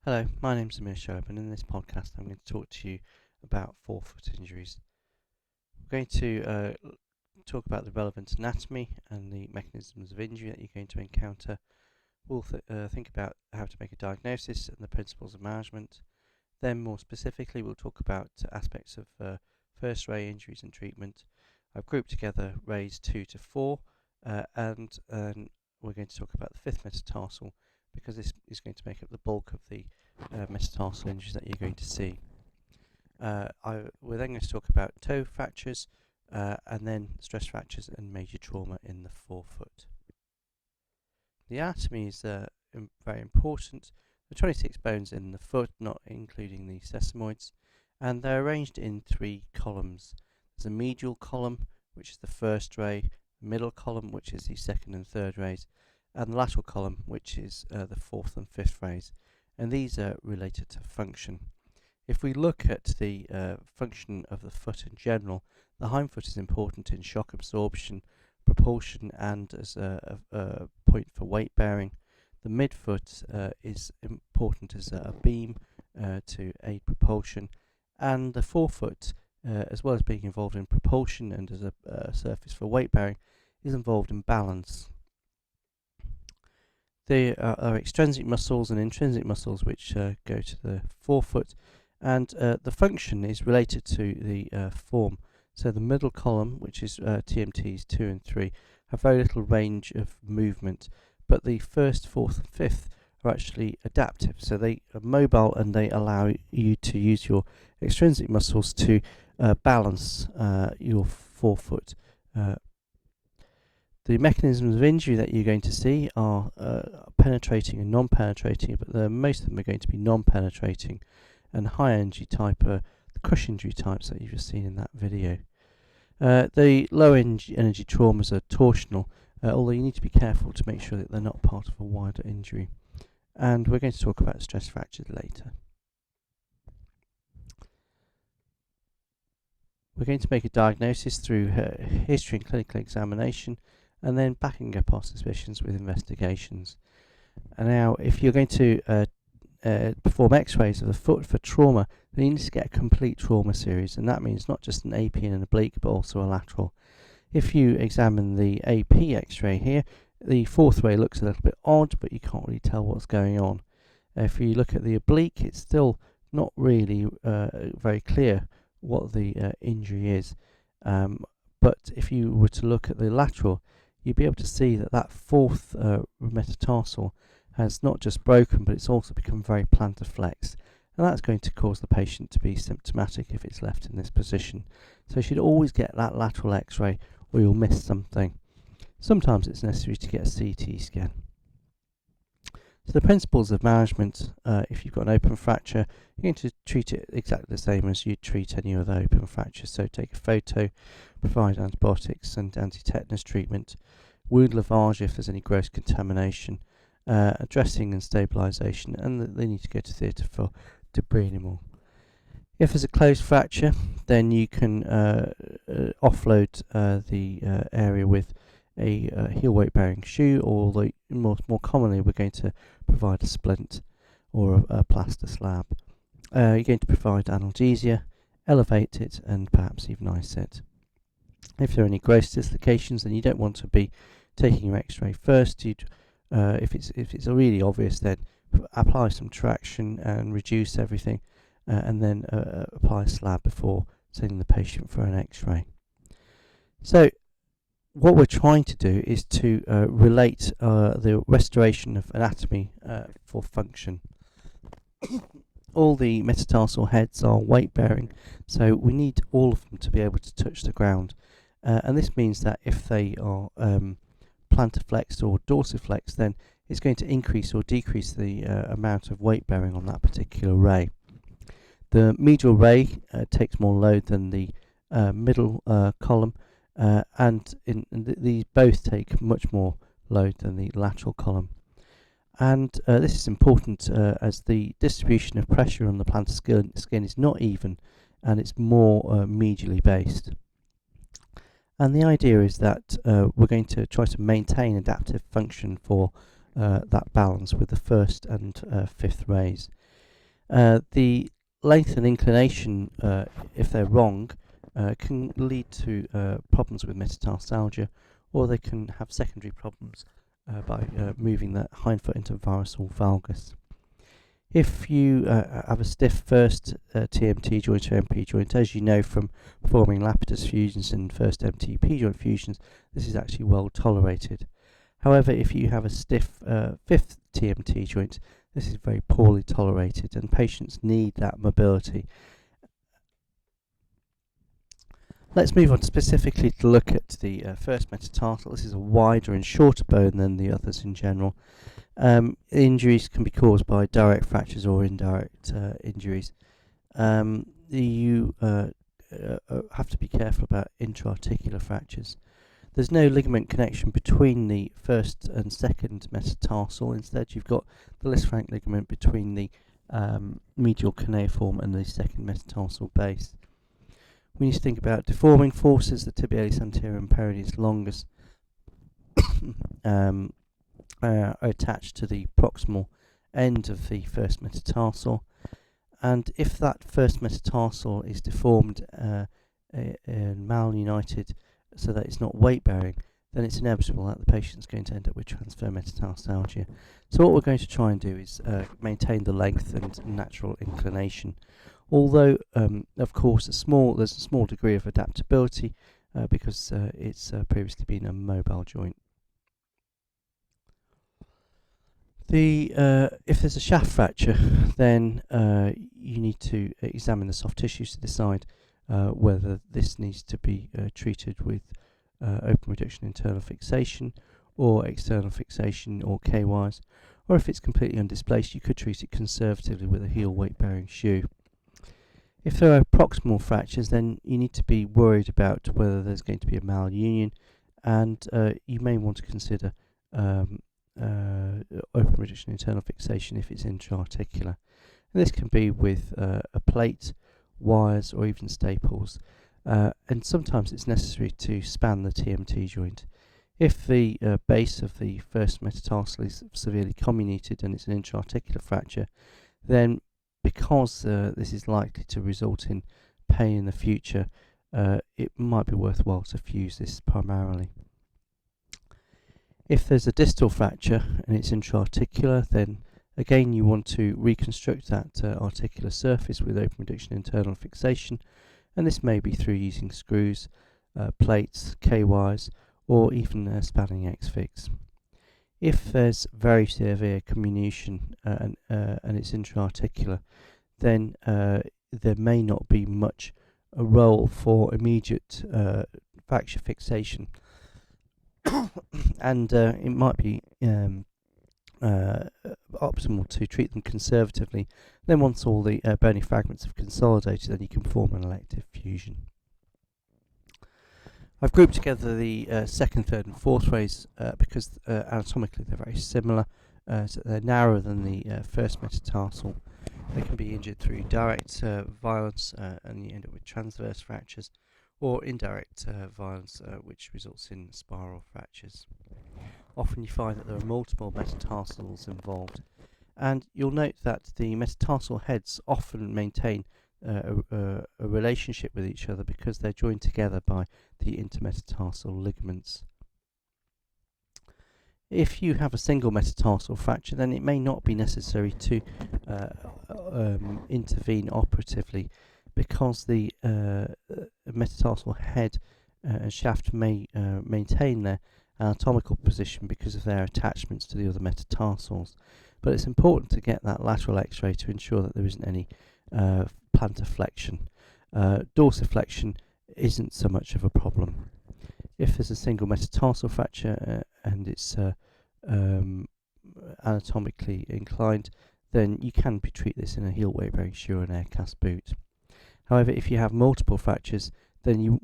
Hello, my name's Amir Shoaib, and in this podcast I'm going to talk to you about forefoot injuries. We're going to talk about the relevant anatomy and the mechanisms of injury that you're going to encounter. We'll think about how to make a diagnosis and the principles of management. Then more specifically we'll talk about aspects of first ray injuries and treatment. I've grouped together rays 2 to 4 and we're going to talk about the fifth metatarsal, because this is going to make up the bulk of the metatarsal injuries that you're going to see. We're then going to talk about toe fractures and then stress fractures and major trauma in the forefoot. The anatomy is very important. There are 26 bones in the foot, not including the sesamoids, and they're arranged in 3 columns. There's a medial column, which is the first ray, the middle column, which is the second and third rays, and the lateral column, which is the fourth and fifth rays, and these are related to function. If we look at the function of the foot in general, the hindfoot is important in shock absorption, propulsion, and as a point for weight bearing. The midfoot is important as a beam to aid propulsion, and the forefoot, as well as being involved in propulsion and as a surface for weight bearing, is involved in balance. There are extrinsic muscles and intrinsic muscles which go to the forefoot, and the function is related to the form. So the middle column, which is TMTs 2 and 3, have very little range of movement, but the first, fourth and fifth are actually adaptive. So they are mobile and they allow you to use your extrinsic muscles to balance your forefoot. The mechanisms of injury that you're going to see are penetrating and non-penetrating, but most of them are going to be non-penetrating, and high energy type are the crush injury types that you've just seen in that video. The low energy traumas are torsional, although you need to be careful to make sure that they're not part of a wider injury. And we're going to talk about stress fractures later. We're going to make a diagnosis through history and clinical examination, and then backing up our suspicions with investigations. And now, if you're going to perform x-rays of the foot for trauma, then you need to get a complete trauma series, and that means not just an AP and an oblique, but also a lateral. If you examine the AP x-ray here, the fourth ray looks a little bit odd, but you can't really tell what's going on. If you look at the oblique, it's still not really very clear what the injury is. But if you were to look at the lateral, you'd be able to see that that fourth metatarsal has not just broken, but it's also become very plantar flexed, and that's going to cause the patient to be symptomatic if it's left in this position. So you should always get that lateral x-ray, or you'll miss something. Sometimes it's necessary to get a CT scan. So the principles of management, if you've got an open fracture, you're going to treat it exactly the same as you'd treat any other open fracture. So take a photo, provide antibiotics and anti-tetanus treatment, wound lavage if there's any gross contamination, dressing and stabilisation, and they need to go to theatre for debris removal. If there's a closed fracture, then you can offload the area with a heel weight bearing shoe, or more commonly we're going to provide a splint or a plaster slab. You're going to provide analgesia, elevate it, and perhaps even ice it. If there are any gross dislocations, then you don't want to be taking your x-ray first. If it's really obvious, then apply some traction and reduce everything, and then apply a slab before sending the patient for an x-ray. So what we're trying to do is to relate the restoration of anatomy for function. All the metatarsal heads are weight bearing, so we need all of them to be able to touch the ground, and this means that if they are plantar flexed or dorsiflexed, then it's going to increase or decrease the amount of weight bearing on that particular ray. The medial ray takes more load than the middle column, and these both take much more load than the lateral column. And this is important as the distribution of pressure on the plantar skin is not even, and it's more medially based. And the idea is that we're going to try to maintain adaptive function for that balance with the first and fifth rays. The length and inclination, if they're wrong, can lead to problems with metatarsalgia, or they can have secondary problems by moving the hind foot into varus or valgus. If you have a stiff first TMT joint or MP joint, as you know from performing Lapidus fusions and first MTP joint fusions, this is actually well tolerated. However, if you have a stiff fifth TMT joint, this is very poorly tolerated, and patients need that mobility. Let's move on specifically to look at the first metatarsal. This is a wider and shorter bone than the others in general. Injuries can be caused by direct fractures or indirect injuries. You have to be careful about intra-articular fractures. There's no ligament connection between the first and second metatarsal. Instead, you've got the Lisfranc ligament between the medial cuneiform and the second metatarsal base. We need to think about deforming forces. The tibialis anterior and peroneus longus are attached to the proximal end of the first metatarsal, and if that first metatarsal is deformed and malunited so that it's not weight bearing, then it's inevitable that the patient's going to end up with transfer metatarsalgia. So what we're going to try and do is maintain the length and natural inclination, although of course there's a small degree of adaptability because it's previously been a mobile joint. If there's a shaft fracture, then you need to examine the soft tissues to decide whether this needs to be treated with open reduction internal fixation or external fixation or K-wires, or if it's completely undisplaced, you could treat it conservatively with a heel weight bearing shoe. If there are proximal fractures, then you need to be worried about whether there's going to be a malunion, and you may want to consider open reduction internal fixation if it's intra-articular. And this can be with a plate, wires, or even staples, and sometimes it's necessary to span the TMT joint. If the base of the first metatarsal is severely comminuted and it's an intra-articular fracture, then because this is likely to result in pain in the future, it might be worthwhile to fuse this primarily. If there's a distal fracture and it's intra-articular, then again you want to reconstruct that articular surface with open reduction internal fixation, and this may be through using screws, plates, K-wires, or even spanning X-fix. If there's very severe comminution and it's intra-articular, then there may not be much a role for immediate fracture fixation. And it might be optimal to treat them conservatively. Then once all the bony fragments have consolidated, then you can perform an elective fusion. I've grouped together the second, third and fourth rays because anatomically they're very similar. So they're narrower than the first metatarsal. They can be injured through direct violence and you end up with transverse fractures, or indirect violence which results in spiral fractures. Often you find that there are multiple metatarsals involved, and you'll note that the metatarsal heads often maintain a relationship with each other because they're joined together by the intermetatarsal ligaments. If you have a single metatarsal fracture, then it may not be necessary to intervene operatively, because the metatarsal head and shaft may maintain their anatomical position because of their attachments to the other metatarsals. But it's important to get that lateral X-ray to ensure that there isn't any plantar flexion. Dorsiflexion isn't so much of a problem. If there's a single metatarsal fracture and it's anatomically inclined, then you can treat this in a heel weight bearing shoe or an air cast boot. However, if you have multiple fractures, then you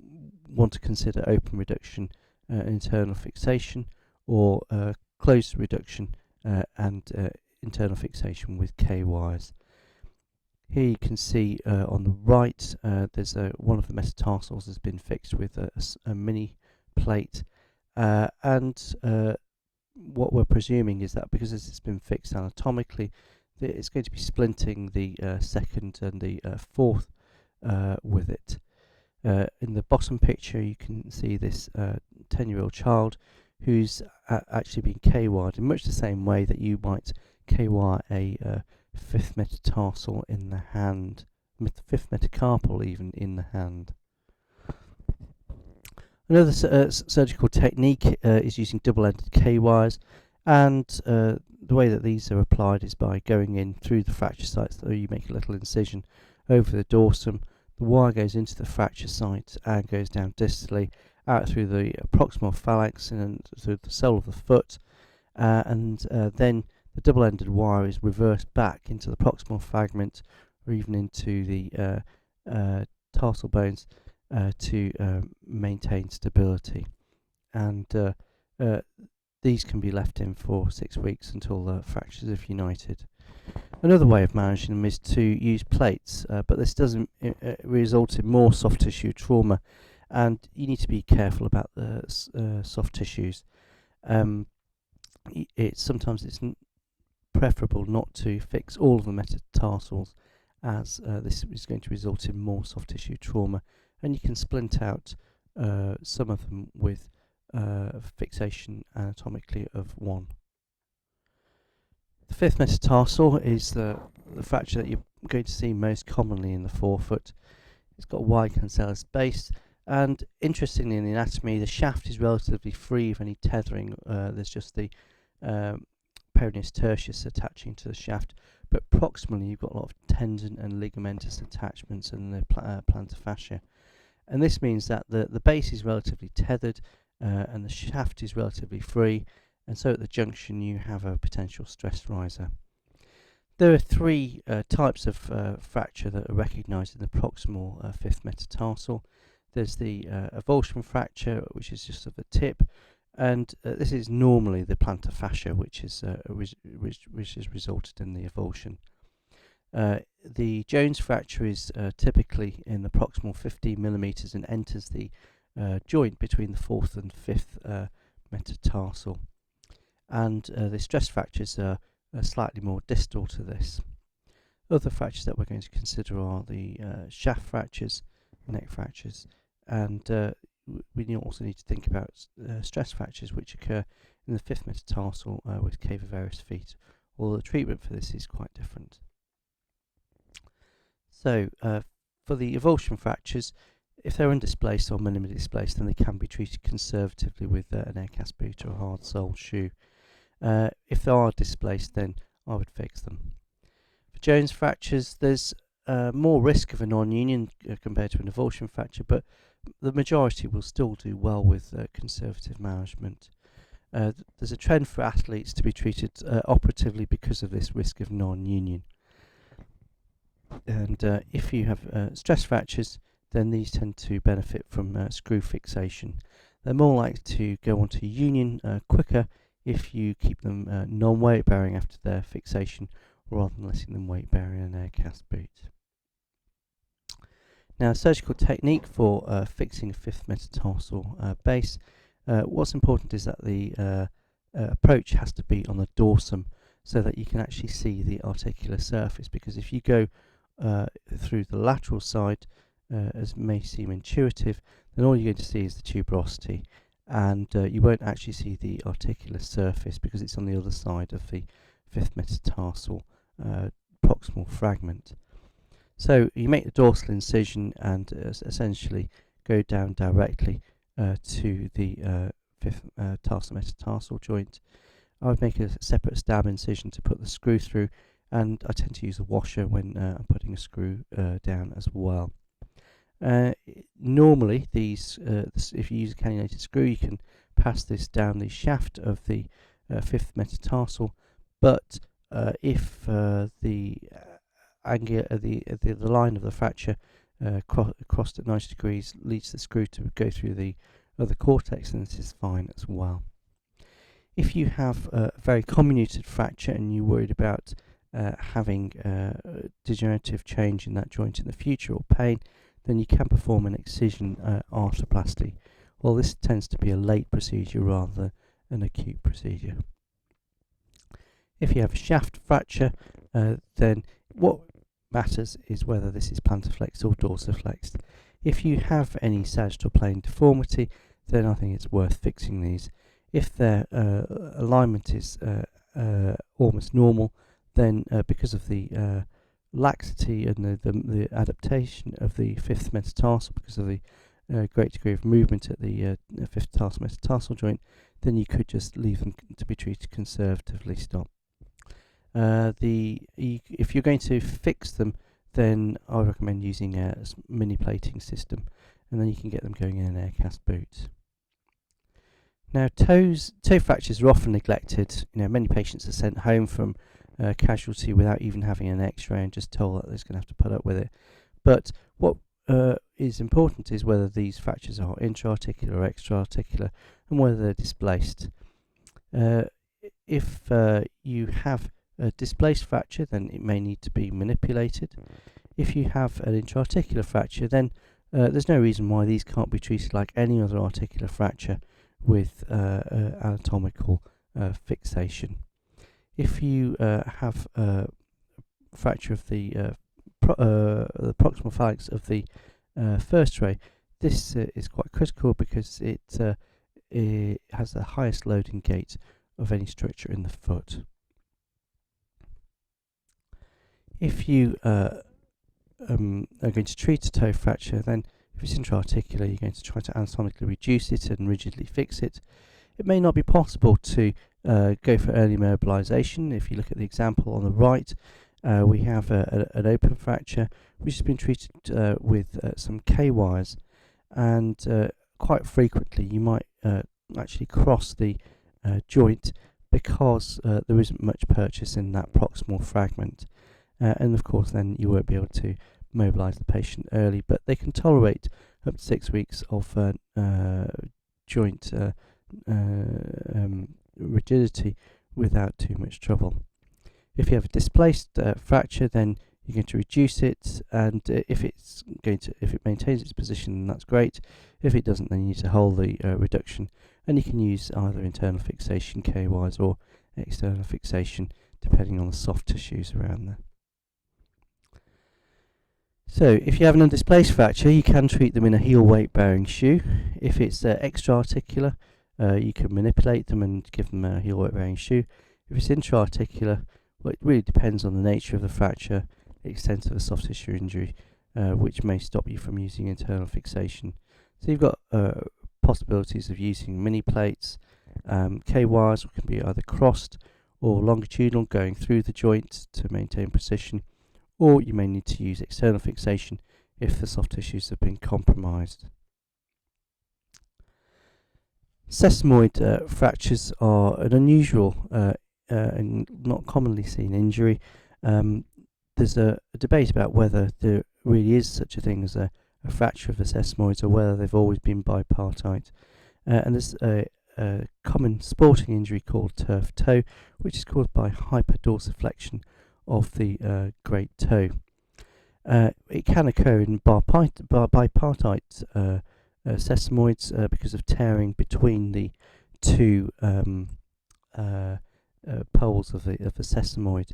want to consider open reduction, internal fixation, or closed reduction and internal fixation with K-wires. Here you can see on the right there's one of the metatarsals has been fixed with a mini plate, and what we're presuming is that because this has been fixed anatomically, it's going to be splinting the second and the fourth with it. In the bottom picture you can see this 10-year-old child who's actually been K-wired in much the same way that you might K-wire a fifth metatarsal in the hand, fifth metacarpal even in the hand. Another surgical technique is using double-ended K-wires, and the way that these are applied is by going in through the fracture site. So you make a little incision over the dorsum, the wire goes into the fracture site and goes down distally out through the proximal phalanx and through the sole of the foot, and then the double-ended wire is reversed back into the proximal fragment or even into the tarsal bones to maintain stability. And these can be left in for 6 weeks until the fractures have united. Another way of managing them is to use plates, but this doesn't result in more soft tissue trauma, and you need to be careful about the soft tissues. Sometimes it's preferable not to fix all of the metatarsals, as this is going to result in more soft tissue trauma, and you can splint out some of them with fixation anatomically of 1. The fifth metatarsal is the fracture that you're going to see most commonly in the forefoot. It's got a wide cancellous base, and interestingly in the anatomy the shaft is relatively free of any tethering. There's just the peroneus tertius attaching to the shaft, but proximally you've got a lot of tendon and ligamentous attachments and the plantar fascia. And this means that the base is relatively tethered and the shaft is relatively free, and so at the junction you have a potential stress riser. There are 3 types of fracture that are recognised in the proximal fifth metatarsal. There's the avulsion fracture, which is just at the tip, and this is normally the plantar fascia which has resulted in the avulsion. The Jones fracture is typically in the proximal 15 millimeters and enters the joint between the 4th and 5th metatarsal. And the stress fractures are slightly more distal to this. Other fractures that we're going to consider are the shaft fractures, neck fractures, and we also need to think about stress fractures which occur in the 5th metatarsal with cavivarius feet, although the treatment for this is quite different. So for the avulsion fractures, if they're undisplaced or minimally displaced, then they can be treated conservatively with an air cast boot or a hard sole shoe. If they are displaced, then I would fix them. For Jones fractures, there's more risk of a non-union compared to an avulsion fracture, but the majority will still do well with conservative management. There's a trend for athletes to be treated operatively because of this risk of non-union. And if you have stress fractures, then these tend to benefit from screw fixation. They're more likely to go on to union quicker if you keep them non-weight bearing after their fixation, rather than letting them weight bearing in an air cast boot. Now, surgical technique for fixing a 5th metatarsal base. What's important is that the approach has to be on the dorsum, so that you can actually see the articular surface, because if you go through the lateral side, as may seem intuitive, then all you're going to see is the tuberosity, and you won't actually see the articular surface because it's on the other side of the 5th metatarsal proximal fragment. So you make the dorsal incision and essentially go down directly to the 5th tarsometatarsal joint. I would make a separate stab incision to put the screw through, and I tend to use a washer when I'm putting a screw down as well. Normally, if you use a cannulated screw, you can pass this down the shaft of the 5th metatarsal, but if the line of the fracture crossed at 90 degrees leads the screw to go through the other cortex, then this is fine as well. If you have a very comminuted fracture and you're worried about having degenerative change in that joint in the future or pain, then you can perform an excision arthroplasty. Well, this tends to be a late procedure rather than an acute procedure. If you have a shaft fracture, then what matters is whether this is plantar flexed or dorsiflexed. If you have any sagittal plane deformity, then I think it's worth fixing these. If their alignment is almost normal, then because of the laxity and the adaptation of the fifth metatarsal, because of the great degree of movement at the fifth tarsal metatarsal joint, then you could just leave them to be treated conservatively. Stop. If you're going to fix them, then I recommend using a mini plating system, and then you can get them going in an air cast boot. Now, toe fractures are often neglected. Many patients are sent home from casualty without even having an X-ray and just told that they're going to have to put up with it. But what is important is whether these fractures are intra-articular or extra-articular, and whether they're displaced. If you have a displaced fracture, then it may need to be manipulated. If you have an intra-articular fracture, then there's no reason why these can't be treated like any other articular fracture with anatomical fixation. If you have a fracture of the proximal phalanx of the first ray, this is quite critical because it has the highest loading gait of any structure in the foot. If you are going to treat a toe fracture, then if it's intra-articular, you're going to try to anatomically reduce it and rigidly fix it. It may not be possible to go for early mobilization. If you look at the example on the right, we have an open fracture which has been treated with some K-wires, and quite frequently you might actually cross the joint because there isn't much purchase in that proximal fragment, and of course then you won't be able to mobilize the patient early, but they can tolerate up to 6 weeks of joint rigidity without too much trouble. If you have a displaced fracture, then you're going to reduce it, and if it maintains its position, then that's great. If it doesn't, then you need to hold the reduction, and you can use either internal fixation, K-wires, or external fixation, depending on the soft tissues around there. So, if you have an undisplaced fracture, you can treat them in a heel weight bearing shoe. If it's extra-articular, you can manipulate them and give them a heel weight bearing shoe. If it's intra-articular, well, it really depends on the nature of the fracture, the extent of the soft tissue injury, which may stop you from using internal fixation. So you've got possibilities of using mini plates. K-wires can be either crossed or longitudinal, going through the joint to maintain precision, or you may need to use external fixation if the soft tissues have been compromised. Sesamoid fractures are an unusual and not commonly seen injury. There's a debate about whether there really is such a thing as a fracture of the sesamoids, or whether they've always been bipartite. And there's a common sporting injury called turf toe, which is caused by hyperdorsiflexion of the great toe. It can occur in bipartite sesamoids because of tearing between the two poles of the sesamoid,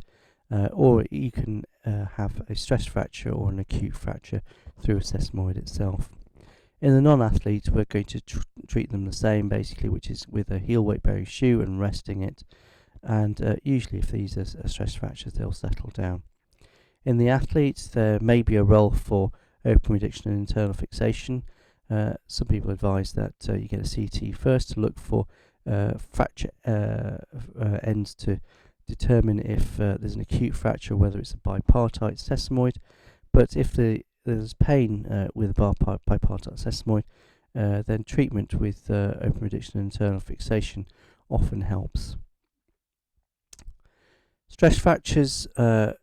or you can have a stress fracture or an acute fracture through a sesamoid itself. In the non-athlete, we're going to treat them the same, basically, which is with a heel weight bearing shoe and resting it, and usually if these are stress fractures, they'll settle down. In the athletes, there may be a role for open reduction and internal fixation. Some people advise that you get a CT first to look for fracture ends to determine if there's an acute fracture, whether it's a bipartite sesamoid. But if there's pain with a bipartite sesamoid, then treatment with open reduction and internal fixation often helps. Stress fractures you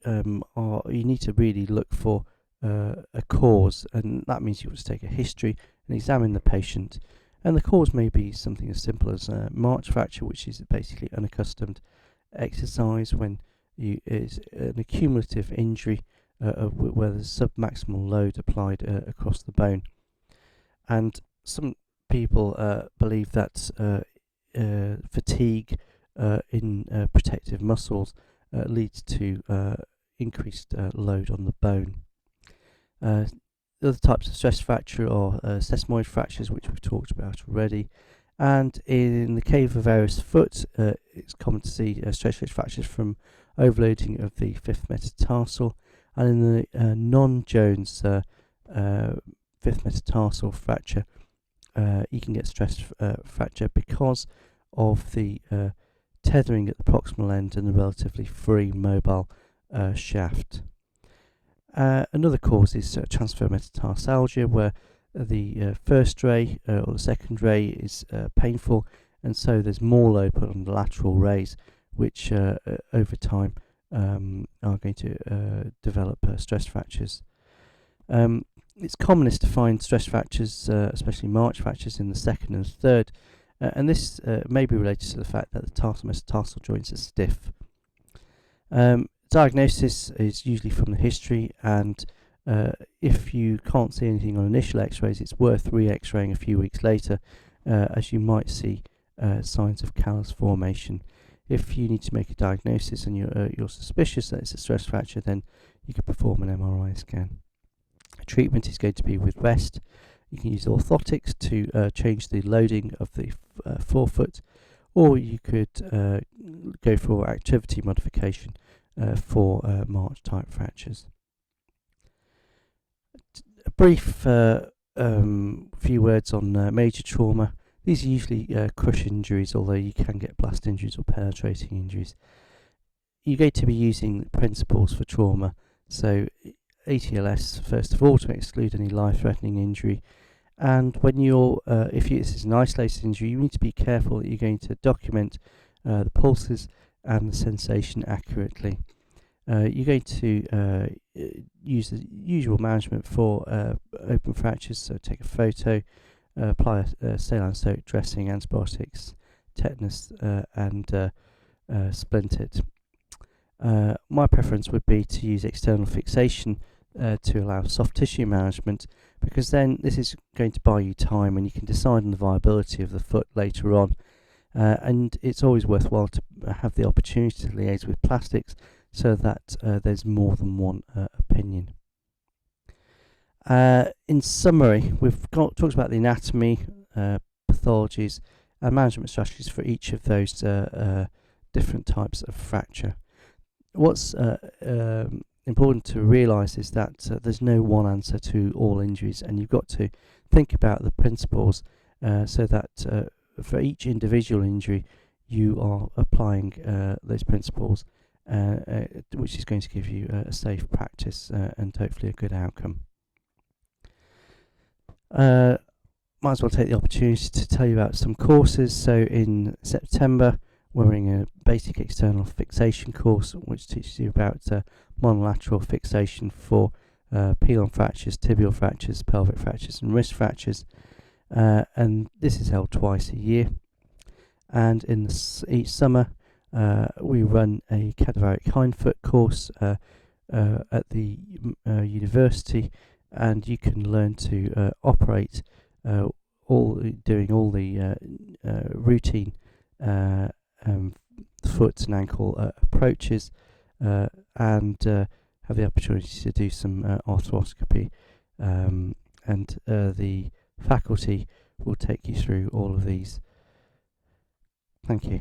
need to really look for a cause, and that means you want to take a history and examine the patient. And the cause may be something as simple as a march fracture, which is basically unaccustomed exercise when is an accumulative injury where there's submaximal load applied across the bone. And some people believe that fatigue in protective muscles leads to increased load on the bone. The other types of stress fracture are sesamoid fractures, which we've talked about already. And in the case of varus foot, it's common to see stress fractures from overloading of the fifth metatarsal. And in the non-Jones fifth metatarsal fracture, you can get stress fracture because of the tethering at the proximal end and the relatively free mobile shaft. Another cause is transfer metatarsalgia, where the first ray or the second ray is painful, and so there's more load put on the lateral rays, which over time are going to develop stress fractures. It's commonest to find stress fractures, especially march fractures, in the second and third, and this may be related to the fact that the tarsometatarsal joints are stiff. Diagnosis is usually from the history, and if you can't see anything on initial x-rays, it's worth re-x-raying a few weeks later, as you might see signs of callus formation. If you need to make a diagnosis and you're suspicious that it's a stress fracture, then you can perform an MRI scan. Treatment is going to be with rest. You can use orthotics to change the loading of the forefoot, or you could go for activity modification for march type fractures. A brief few words on major trauma. These are usually crush injuries, although you can get blast injuries or penetrating injuries. You're going to be using principles for trauma, so ATLS first of all, to exclude any life-threatening injury. And when if this is an isolated injury, you need to be careful that you're going to document the pulses and the sensation accurately. You're going to use the usual management for open fractures, so take a photo, apply a saline soak dressing, antibiotics, tetanus, and splint it. My preference would be to use external fixation to allow soft tissue management, because then this is going to buy you time and you can decide on the viability of the foot later on. And it's always worthwhile to have the opportunity to liaise with plastics so that there's more than one opinion. In summary, we've talked about the anatomy, pathologies, and management strategies for each of those different types of fracture. What's important to realise is that there's no one answer to all injuries, and you've got to think about the principles so that for each individual injury you are applying those principles, which is going to give you a safe practice and hopefully a good outcome. Might as well take the opportunity to tell you about some courses. So in September we're running a basic external fixation course, which teaches you about monolateral fixation for pilon fractures, tibial fractures, pelvic fractures and wrist fractures, and this is held twice a year. And in each summer we run a cadaveric hindfoot course at the university, and you can learn to operate doing all the routine foot and ankle approaches, and have the opportunity to do some arthroscopy, and the faculty will take you through all of these. Thank you.